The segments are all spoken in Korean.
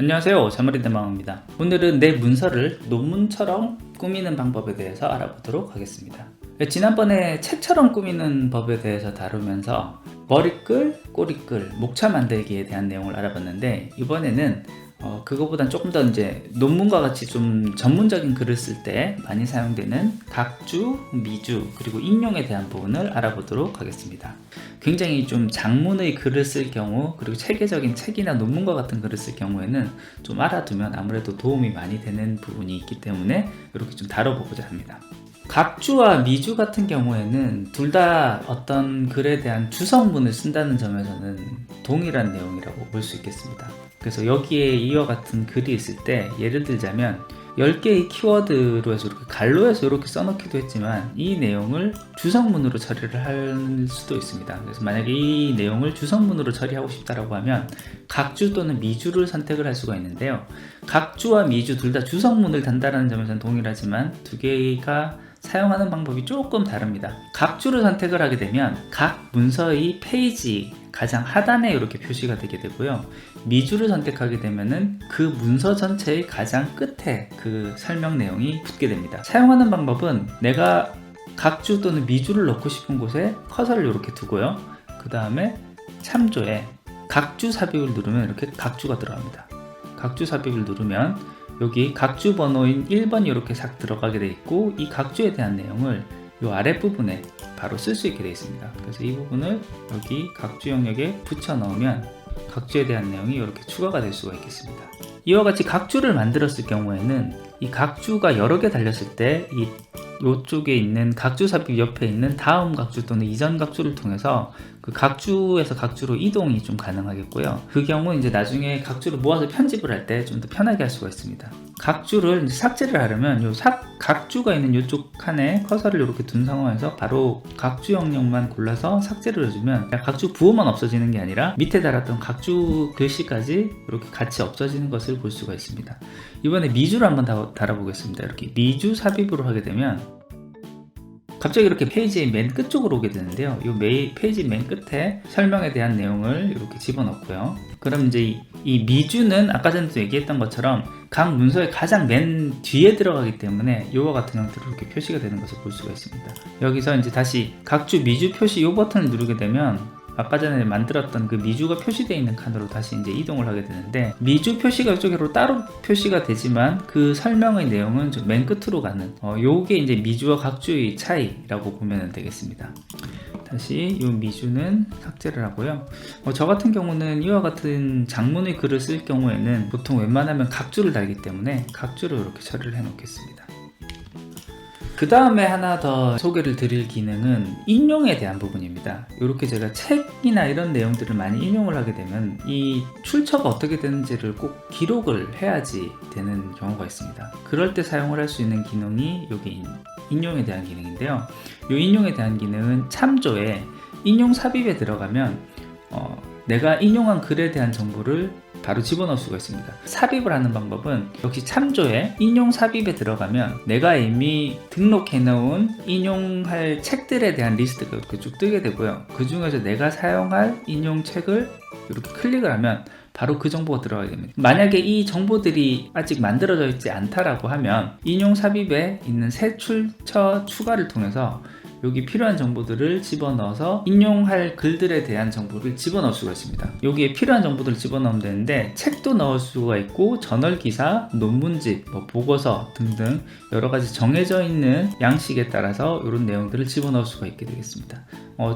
안녕하세요, 자머리대마왕입니다. 오늘은 내 문서를 논문처럼 꾸미는 방법에 대해서 알아보도록 하겠습니다. 지난번에 책처럼 꾸미는 법에 대해서 다루면서 머리끌, 꼬리끌, 목차 만들기에 대한 내용을 알아봤는데, 이번에는 그거보단 조금 더 이제 논문과 같이 좀 전문적인 글을 쓸 때 많이 사용되는 각주, 미주, 그리고 인용에 대한 부분을 알아보도록 하겠습니다. 굉장히 좀 장문의 글을 쓸 경우, 그리고 체계적인 책이나 논문과 같은 글을 쓸 경우에는 좀 알아두면 아무래도 도움이 많이 되는 부분이 있기 때문에 이렇게 좀 다뤄보고자 합니다. 각주와 미주 같은 경우에는 둘 다 어떤 글에 대한 주성문을 쓴다는 점에서는 동일한 내용이라고 볼 수 있겠습니다. 그래서 여기에 이와 같은 글이 있을 때, 예를 들자면 10개의 키워드로 해서 이렇게 갈로해서 이렇게 써놓기도 했지만, 이 내용을 주성문으로 처리를 할 수도 있습니다. 그래서 만약에 이 내용을 주성문으로 처리하고 싶다라고 하면 각주 또는 미주를 선택을 할 수가 있는데요. 각주와 미주 둘 다 주성문을 단다라는 점에서는 동일하지만 두 개가 사용하는 방법이 조금 다릅니다. 각주를 선택을 하게 되면 각 문서의 페이지 가장 하단에 이렇게 표시가 되게 되고요. 미주를 선택하게 되면은 그 문서 전체의 가장 끝에 그 설명 내용이 붙게 됩니다. 사용하는 방법은 내가 각주 또는 미주를 넣고 싶은 곳에 커서를 이렇게 두고요. 그 다음에 참조에 각주 삽입을 누르면 이렇게 각주가 들어갑니다. 각주 삽입을 누르면 여기 각주 번호인 1번이 이렇게 싹 들어가게 되어 있고, 이 각주에 대한 내용을 이 아랫부분에 바로 쓸 수 있게 되어 있습니다. 그래서 이 부분을 여기 각주 영역에 붙여 넣으면 각주에 대한 내용이 이렇게 추가가 될 수가 있겠습니다. 이와 같이 각주를 만들었을 경우에는 이 각주가 여러 개 달렸을 때 이 이쪽에 있는 각주 삽입 옆에 있는 다음 각주 또는 이전 각주를 통해서 그 각주에서 각주로 이동이 좀 가능하겠고요. 그 경우 이제 나중에 각주를 모아서 편집을 할 때 좀 더 편하게 할 수가 있습니다. 각주를 이제 삭제를 하려면 요 각주가 있는 이쪽 칸에 커서를 이렇게 둔 상황에서 바로 각주 영역만 골라서 삭제를 해주면 각주 부호만 없어지는 게 아니라 밑에 달았던 각주 글씨까지 이렇게 같이 없어지는 것을 볼 수가 있습니다. 이번에 미주를 한번 달아보겠습니다. 이렇게 미주 삽입으로 하게 되면 갑자기 이렇게 페이지의 맨 끝쪽으로 오게 되는데요. 이 페이지 맨 끝에 설명에 대한 내용을 이렇게 집어넣고요. 그럼 이제 이 미주는 아까 전에도 얘기했던 것처럼 각 문서의 가장 맨 뒤에 들어가기 때문에 이와 같은 형태로 이렇게 표시가 되는 것을 볼 수가 있습니다. 여기서 이제 다시 각주 미주 표시 이 버튼을 누르게 되면 아까 전에 만들었던 그 미주가 표시되어 있는 칸으로 다시 이제 이동을 하게 되는데, 미주 표시가 이쪽으로 따로 표시가 되지만 그 설명의 내용은 좀 맨 끝으로 가는 요게 이제 미주와 각주의 차이라고 보면 되겠습니다. 다시 이 미주는 삭제를 하고요. 저 같은 경우는 이와 같은 장문의 글을 쓸 경우에는 보통 웬만하면 각주를 달기 때문에 각주로 이렇게 처리를 해 놓겠습니다. 그 다음에 하나 더 소개를 드릴 기능은 인용에 대한 부분입니다. 이렇게 제가 책이나 이런 내용들을 많이 인용을 하게 되면 이 출처가 어떻게 되는지를 꼭 기록을 해야지 되는 경우가 있습니다. 그럴 때 사용을 할 수 있는 기능이 여기 인용에 대한 기능인데요. 이 인용에 대한 기능은 참조에 인용 삽입에 들어가면 내가 인용한 글에 대한 정보를 바로 집어넣을 수가 있습니다. 삽입을 하는 방법은 역시 참조에 인용 삽입에 들어가면 내가 이미 등록해 놓은 인용할 책들에 대한 리스트가 이렇게 쭉 뜨게 되고요. 그 중에서 내가 사용할 인용 책을 이렇게 클릭을 하면 바로 그 정보가 들어가게 됩니다. 만약에 이 정보들이 아직 만들어져 있지 않다라고 하면 인용 삽입에 있는 새 출처 추가를 통해서 여기 필요한 정보들을 집어넣어서 인용할 글들에 대한 정보를 집어넣을 수가 있습니다. 여기에 필요한 정보들을 집어넣으면 되는데, 책도 넣을 수가 있고 전월기사, 논문집, 보고서 등등 여러가지 정해져 있는 양식에 따라서 이런 내용들을 집어넣을 수가 있게 되겠습니다.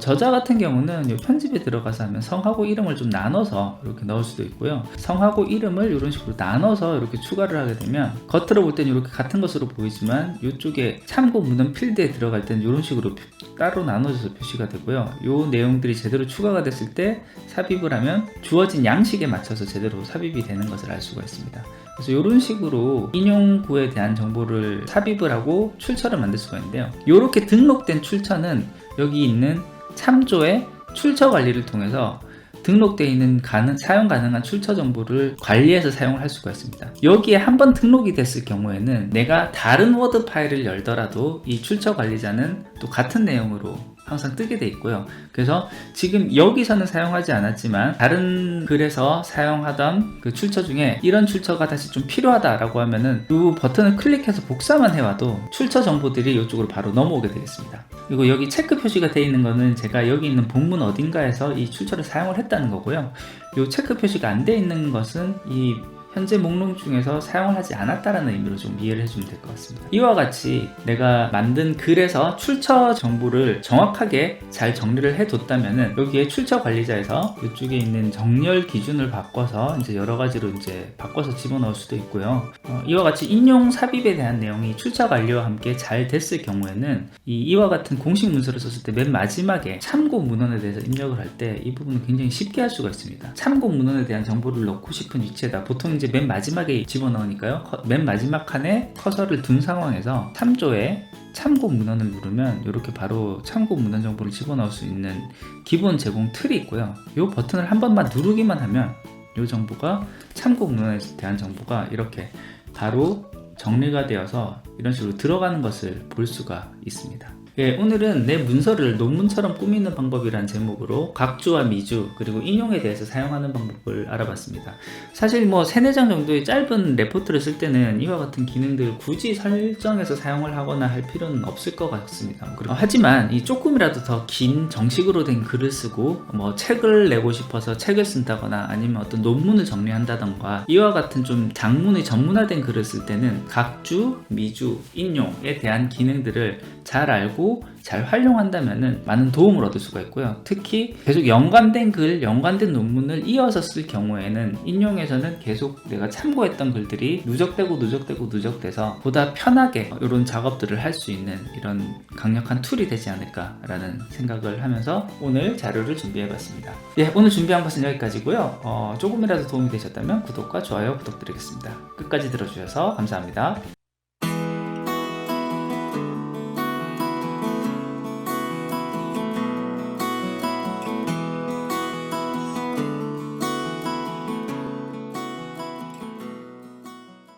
저자 같은 경우는 이 편집에 들어가서 하면 성하고 이름을 좀 나눠서 이렇게 넣을 수도 있고요. 성하고 이름을 이런 식으로 나눠서 이렇게 추가를 하게 되면 겉으로 볼 때는 이렇게 같은 것으로 보이지만 이쪽에 참고 문헌 필드에 들어갈 때는 이런 식으로 따로 나눠져서 표시가 되고요. 이 내용들이 제대로 추가가 됐을 때 삽입을 하면 주어진 양식에 맞춰서 제대로 삽입이 되는 것을 알 수가 있습니다. 그래서 이런 식으로 인용구에 대한 정보를 삽입을 하고 출처를 만들 수가 있는데요. 이렇게 등록된 출처는 여기 있는 참조의 출처 관리를 통해서 등록되어 있는 사용 가능한 출처 정보를 관리해서 사용을 할 수가 있습니다. 여기에 한번 등록이 됐을 경우에는 내가 다른 워드 파일을 열더라도 이 출처 관리자는 또 같은 내용으로 항상 뜨게 돼 있고요. 그래서 지금 여기서는 사용하지 않았지만 다른 글에서 사용하던 그 출처 중에 이런 출처가 다시 좀 필요하다라고 하면은 이 버튼을 클릭해서 복사만 해와도 출처 정보들이 이쪽으로 바로 넘어오게 되겠습니다. 그리고 여기 체크 표시가 되어 있는 거는 제가 여기 있는 본문 어딘가에서 이 출처를 사용을 했다는 거고요. 이 체크 표시가 안 되어 있는 것은 이 현재 목록 중에서 사용을 하지 않았다라는 의미로 좀 이해를 해주면 될 것 같습니다. 이와 같이 내가 만든 글에서 출처 정보를 정확하게 잘 정리를 해뒀다면은 여기에 출처 관리자에서 이쪽에 있는 정렬 기준을 바꿔서 이제 여러 가지로 이제 바꿔서 집어넣을 수도 있고요. 이와 같이 인용 삽입에 대한 내용이 출처 관리와 함께 잘 됐을 경우에는 이와 같은 공식 문서를 썼을 때 맨 마지막에 참고 문헌에 대해서 입력을 할 때 이 부분은 굉장히 쉽게 할 수가 있습니다. 참고 문헌에 대한 정보를 넣고 싶은 위치에다 보통 이제 맨 마지막에 집어넣으니까요. 맨 마지막 칸에 커서를 둔 상황에서 3조에 참고 문헌을 누르면 이렇게 바로 참고 문헌 정보를 집어넣을 수 있는 기본 제공 틀이 있고요. 이 버튼을 한 번만 누르기만 하면 이 정보가 참고 문헌에 대한 정보가 이렇게 바로 정리가 되어서 이런 식으로 들어가는 것을 볼 수가 있습니다. 예, 오늘은 내 문서를 논문처럼 꾸미는 방법이란 제목으로 각주와 미주 그리고 인용에 대해서 사용하는 방법을 알아봤습니다. 사실 뭐 3-4장 정도의 짧은 레포트를 쓸 때는 이와 같은 기능들을 굳이 설정해서 사용을 하거나 할 필요는 없을 것 같습니다. 그리고 하지만 이 조금이라도 더 긴 정식으로 된 글을 쓰고 뭐 책을 내고 싶어서 책을 쓴다거나 아니면 어떤 논문을 정리한다던가 이와 같은 좀 장문의 전문화된 글을 쓸 때는 각주, 미주, 인용에 대한 기능들을 잘 알고 잘 활용한다면 많은 도움을 얻을 수가 있고요. 특히 계속 연관된 글, 연관된 논문을 이어서 쓸 경우에는 인용에서는 계속 내가 참고했던 글들이 누적돼서 보다 편하게 이런 작업들을 할 수 있는 이런 강력한 툴이 되지 않을까라는 생각을 하면서 오늘 자료를 준비해봤습니다. 예, 오늘 준비한 것은 여기까지고요. 조금이라도 도움이 되셨다면 구독과 좋아요 부탁드리겠습니다. 끝까지 들어주셔서 감사합니다.